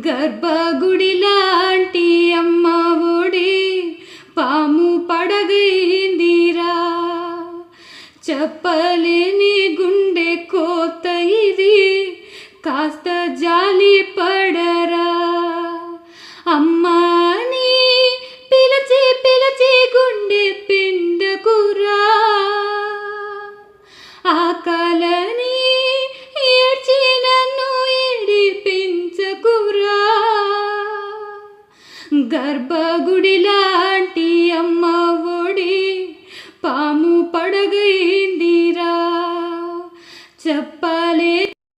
గర్భగుడి లాంటి అమ్మ ఒడి పాము పడగైందిరా, చెప్పలేని గుండె కోత ఇది, కాస్త జాలి పడరా. అమ్మాని పిలిచి పిలిచి గుండె పిండకురా, ఆకలని ఏడ్చి నన్ను ఏడిపించకురా. గర్భ